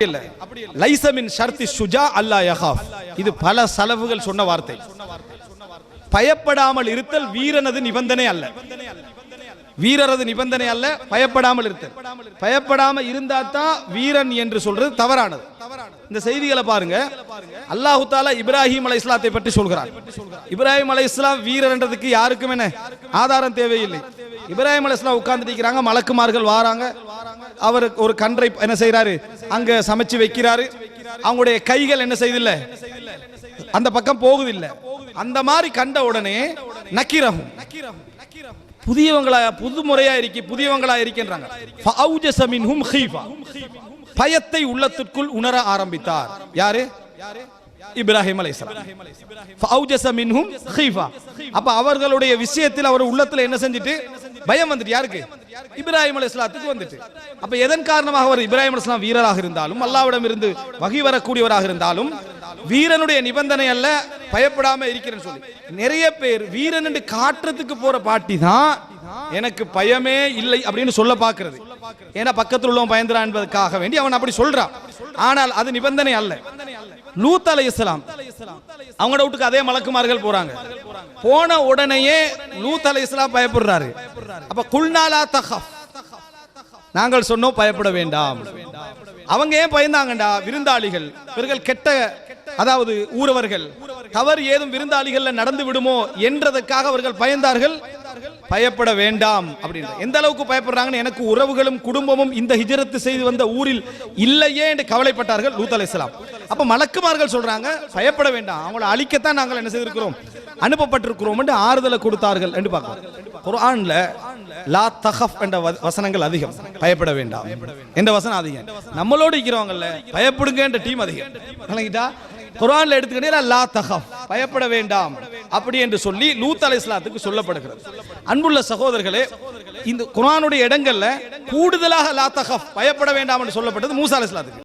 இல்ல. லைஸ மின் ஷர்த்தி ஷுஜா அல்லா யகாஃப். இது பல சலவுகள் சொன்ன வார்த்தை. பயப்படாமல் இருத்தல் வீரனது நிபந்தனை அல்ல. வீரரது நிபந்தனை அல்ல பயப்படாமல் இருத்தல். பயப்படாமல் இருந்தா தான் வீரன் என்று சொல்றது தவறானது. இந்த செய்திகளை பாருங்க. அல்லாஹு தாலா இப்ராஹிம் அலைஹிஸ்ஸலாத்தை பற்றி சொல்கிறார். இப்ராஹிம் அலைஹிஸ்ஸலாம் வீரர் என்றதுக்கு யாருக்கும் என்ன ஆதாரம் தேவையில்லை. இப்ராஹிம் அலைஹிஸ்ஸலாம் உட்கார்ந்து இருக்கிறாங்க, மலக்குமார்கள் வாராங்க. அவர் ஒரு கன்றை என்ன செய்யறாரு, அங்க சமைச்சு வைக்கிறாரு. அவங்களுடைய கைகள் என்ன செய்தில்ல, அந்த பக்கம் போகுதில்லை. அந்த மாதிரி கண்ட உடனே நக்கிரஹும், புதியவங்களா புது முறையா இருக்கி புதியவங்களா இருக்கின்றாங்க. ஃபஅவுஜஸ மின்ஹும் ஹீஃபா, பயத்தை உள்ளத்திற்குள் உணர ஆரம்பித்தார். யாரு? இப்ராஹிம் அலைஹிஸ்ஸலாம். ஃபஅவுஜஸ மின்ஹும் ஹீஃபா. அப்ப அவர்களுடைய விஷயத்தில் அவர் உள்ளத்துல என்ன செஞ்சிட்டு பயம் வந்துட்டு. யாருக்கு? இப்ராஹிம் அலைஹிஸ்ஸலாத்துக்கு வந்துட்டு. அப்ப எதன் காரணமாக அவர் இப்ராஹிம் அலைஹிஸ்ஸலாம் வீரராக இருந்தாலும் அல்லாஹ்விடம் இருந்து வஹி வரக்கூடியவராக இருந்தாலும் வீரனுடைய நிபந்தனை அல்ல பயப்படாம இருக்கிறேன்னு சொல்லி. நிறைய பேர் வீரன் என்று காட்டுறதுக்கு போற பாட்டி தான் எனக்கு பயமே இல்லை அப்படின்னு சொல்ல பாக்குறது. ஏன்னா பக்கத்தில் உள்ளவன் பயந்துறான் என்பதற்காக வேண்டி அவன் அப்படி சொல்றான். ஆனால் அது நிபந்தனை அல்ல. லூத் அலைஹிஸ்ஸலாம் அவங்களோட வீட்டுக்கு அதே மலக்குமார்கள் போறாங்க. போன உடனேயே லூத் அலைஹிஸ்ஸலாம் பயப்படுறாரு. அப்ப குல்நாலா தகஃப், நாங்கள் சொன்னோம் பயப்பட வேண்டாம். அவங்க ஏன் பயந்தாங்கண்டா, விருந்தாளிகள் இவர்கள் கெட்ட, அதாவது ஊரவர்கள் தவறு ஏதும் விருந்தாளிகள் நடந்து விடுமோ என்றதற்காக அவர்கள் பயந்தார்கள். பயப்பட வேண்டாம் அப்படின்ற எந்த அளவுக்கு பயப்படுறாங்கன்னு, எனக்கு உறவுகளும் குடும்பமும் இந்த ஹிஜ்ரத் செய்து வந்த ஊரில் இல்லையே என்று கவலைப்பட்டார்கள் லூத் அலைஹிஸ்ஸலாம். அப்ப மலக்குமார்கள் சொல்றாங்க பயப்பட வேண்டாம், அவங்களை அழிக்கத்தான் நாங்கள் என்ன செய்திருக்கிறோம், அனுப்பப்பட்டிருக்கிறோம் என்று ஆறுதலை கொடுத்தார்கள் என்று பார்க்கிறோம். குர்ஆன்ல லா தகஃப் என்ற வசனங்கள் அதிகம், பயப்பட வேண்டாம் என்ற வசனம் அதிகம். நம்மளோடு இருக்கிறவங்கல்ல பயப்படுங்க என்ற டீம் அதிகம். குர்ஆன்ல எடுத்துக்கிட்டே லா தகஃப், பயப்பட வேண்டாம் அப்படி என்று சொல்லி லூத் அலைஹிஸ்ஸலாத்துக்கு சொல்லப்படுகிறது. அன்புள்ள சகோதரர்களே, இந்த குர்ஆனுடைய இடங்கள்ல கூடுதலாக லா தகஃப் பயப்பட வேண்டாம் என்று சொல்லப்பட்டது மூசா அலைஹிஸ்ஸலாத்துக்கு.